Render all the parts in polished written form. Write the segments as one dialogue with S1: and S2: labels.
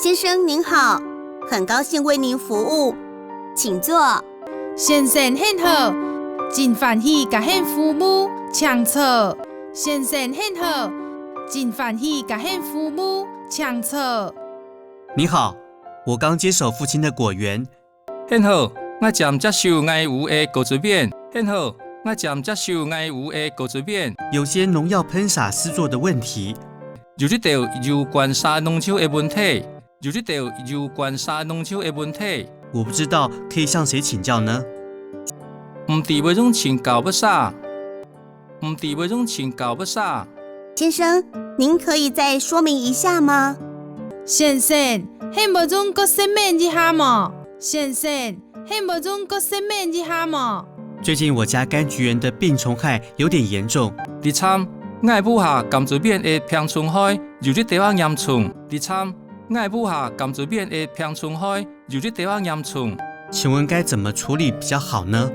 S1: 先生您好，很高兴为您服务，请坐。
S2: 先生很好，真欢喜甲恁父母请坐。先生很好，真欢喜甲恁父母请坐。
S3: 你好，我刚接手父亲的果园。
S4: 很好，我暂接受爱有的果子变。很好，我暂接受爱有的果子变。
S3: 有些农药喷洒施作的问题，
S4: 有一道有关沙农手的问题，有一道有关沙农手的问题。
S3: 我不知道可以向谁请教呢？
S4: 唔知要怎请教要啥？唔知要怎请教要啥？
S1: 先生，您可以再说明一下吗？
S2: 先生，迄无种搁说明一下吗？先生，迄无种搁说明一下吗？
S3: 最近我家柑橘园的病虫害有点严重。
S4: 你参，我母下柑橘园的병虫害有一条严重。你参，我母下柑橘园的병虫害有一条严重。
S3: 请问该怎么处理比较好呢？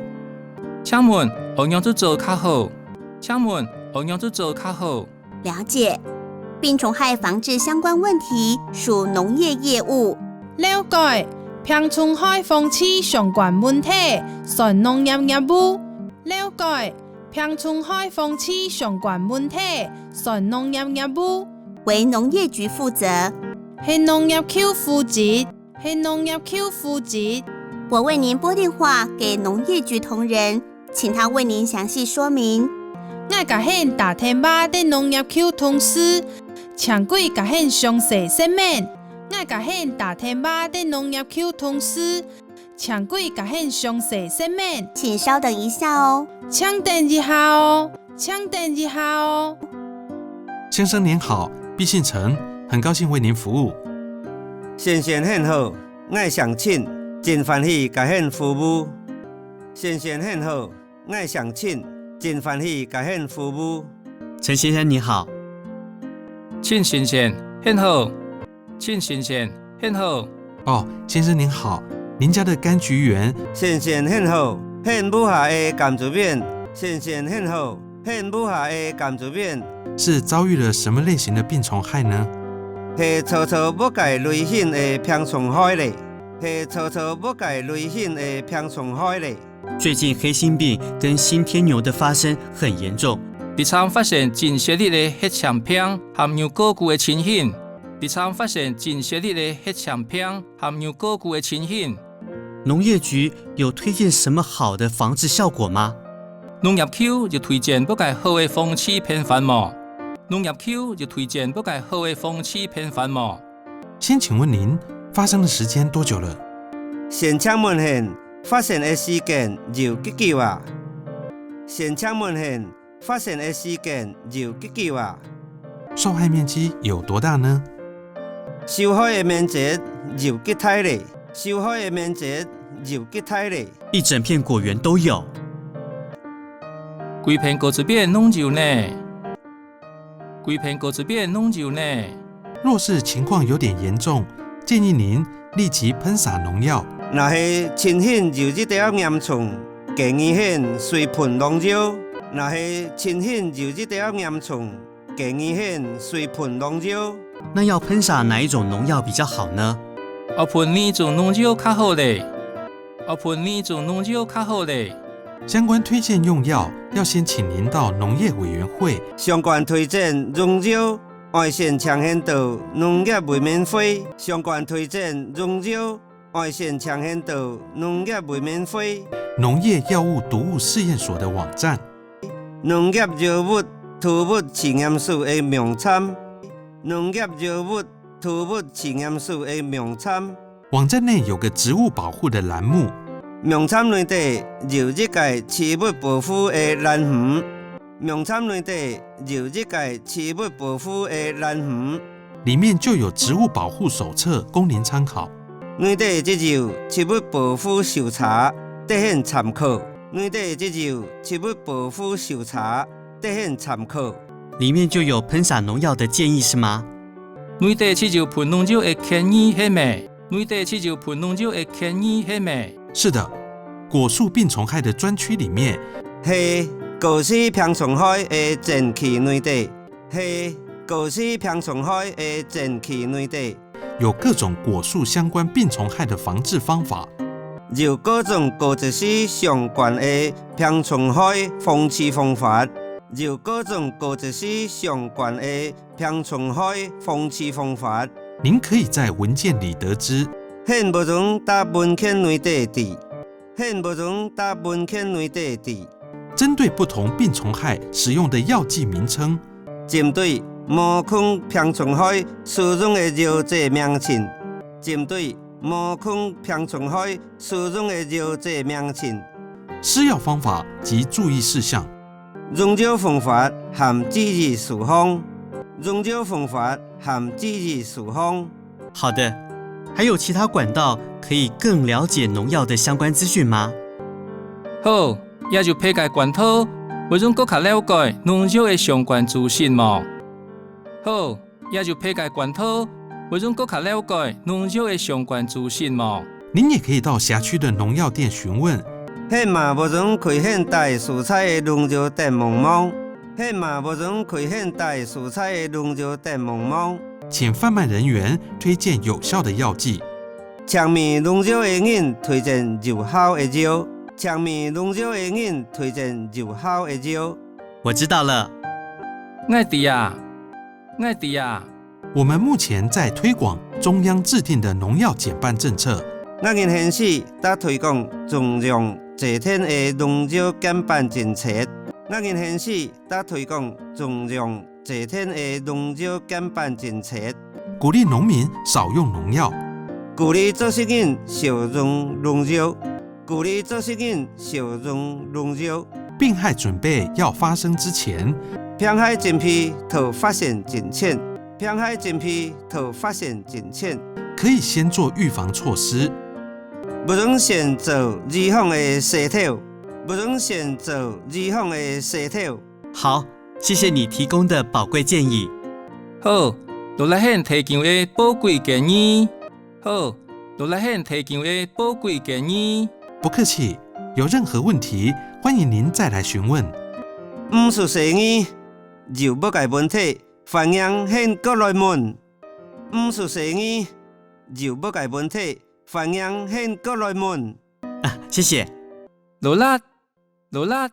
S4: 请问何样做较好？请问何样做较好？
S1: 了解，病虫害防治相关问题属农业业务。
S2: 了解，病虫害防治相关问题属农业业务。了解，病虫害防治相关问题属农业业务。
S1: 为农业局负责。
S2: 系农业局负责。系农业局负责。
S1: 我为您拨电话给农业局同仁，请他为您详细说明。
S2: 我甲恁打电话给农业局同事，请贵甲恁详细说明。我甲恁打电话给农业局同事，请贵甲恁详细说明。
S1: 请稍等一下哦。
S2: 请等一下哦，请等一下哦。
S5: 先生您好，毕信成，很高兴为您服务。
S6: 先生很好，我相亲，真欢喜甲恁服务。先生很好，我相亲，真欢喜甲恁服务。
S3: 陈先生你好。
S4: 请先生很好，请先生很好。
S5: 哦，先生您好，您家的柑橘园。
S6: 先生很好，恁母下的柑橘园。先生很好，恁母下的柑橘园。
S5: 是遭遇了什么类型的病虫害呢？
S6: 是草草木界类型的병虫害嘞，是草草木界类型的병虫害嘞。
S3: 最近黑心病跟新天牛的发生很严重。
S4: 日常发现真犀利的黑枪片含有果具的情形。日常发现真犀利的黑枪片含有果具的情形。
S3: 农业局有推荐什么好的防治效果吗？
S4: 农业局就推荐不该好的防治偏繁毛。农业局就推荐不该好的防治偏繁毛。
S5: 先请问您发生的时间多久了？
S6: 先请问现发生的时间有几久啊？先请问现发生的时间有几久啊？
S5: 受害面积有多大呢？
S6: 受害的面积有几大嘞？受害的面积有几大嘞？
S3: 一整片果园都有。
S4: 规片果子变拢有呢。规片果子变拢有呢。
S5: 若是情况有点严重，建议您立即喷洒农药。
S6: 若是情形有这条严重，建议hen随喷农药。若是情形有这条严重，建议hen随喷农药。
S3: 那要喷洒哪一种农药比较好呢？
S4: 喷哪种农药较好嘞？喷哪种农药较好嘞？
S5: 相关推荐用药要先请您到农业委员会。
S6: 相关推荐用药要先呈现到农业委员会。相关推荐用药要先呈现到农业委员会。
S5: 农业药物毒物试验所的网站。
S6: 农业药物毒物试验所的名称。农业药物毒物试验所的名称。
S5: 网站内有个植物保护的栏目。
S6: 名称内底有一个植物保护的栏目。名称内底有一个植物保护的栏目。
S5: 里面就有植物保护手册供您参考。
S6: 内底只有植物保护手册，得hen参考。内底只有植物保护手册，得hen参考。
S3: 里面就有喷洒农药的建议是吗？
S4: 内底只有喷农药的建议是吗？内底只有喷农药的建议是吗？
S5: 是的，果树病虫害的专区里面，
S6: 是果树病虫害的前期内底，是告死병虫害的前期内底，
S5: 有各种果树相关病虫害的防治方法，
S6: 有各种告死相关的병虫害防治方法，有各种告死相关的병虫害防治方法。
S5: 您可以在文件里得知。
S6: 现无从答文件内底伫，现无从答文件内底伫。
S5: 针对不同病虫害使用的药剂名称，
S6: 针对毛孔병虫害使用的药剂名称，针对毛孔병虫害使用的药剂名称。
S5: 施药方法及注意事项。
S6: 用药方法和注意事项。用药方法和注意事项。
S3: 好的，还有其他管道可以更了解农药的相关资讯吗？
S4: 好，也就配介管道，为种更加了解农药的相关资讯嘛。好，也就配介管道，为种更加了解农药的相关资讯嘛。
S5: 您也可以到辖区的农药店询问。
S6: 现嘛无从开现代蔬菜的农药店茫茫，现嘛无从开现代蔬菜的农药店茫茫。
S5: 请贩卖人员推荐有效的药剂。
S6: 强面农药的人推荐有效的药，强面农药的人推荐有效的药。
S3: 我知道了。
S4: 爱弟啊，爱弟啊，
S5: 我们目前在推广中央制定的农药减半政策。
S6: 我们现时在推广中央制定的农药减半政策。我们现时在推广中央制定的农药减半政策，
S5: 鼓励农民少用农药，
S6: 鼓励做事人少用农药，鼓励做事人少用农药。
S5: 病害准备要发生之前，
S6: 病害真批头发现真浅，病害真批头发现真浅，
S5: 可以先做预防措施。
S6: 不用先做预防的洗头，不用先做预防的洗头。
S3: 好，谢谢你提供的宝贵建议。
S4: 好，罗来显提供的宝贵建议。好，罗来显提供的宝贵建议。
S5: 不客气，有任何问题，欢迎您再来询问。
S6: 唔是生意，就要解问题，欢迎向过来问。唔是生意，就要解问题，欢迎向过来问。
S3: 谢谢。
S4: 罗拉，罗拉。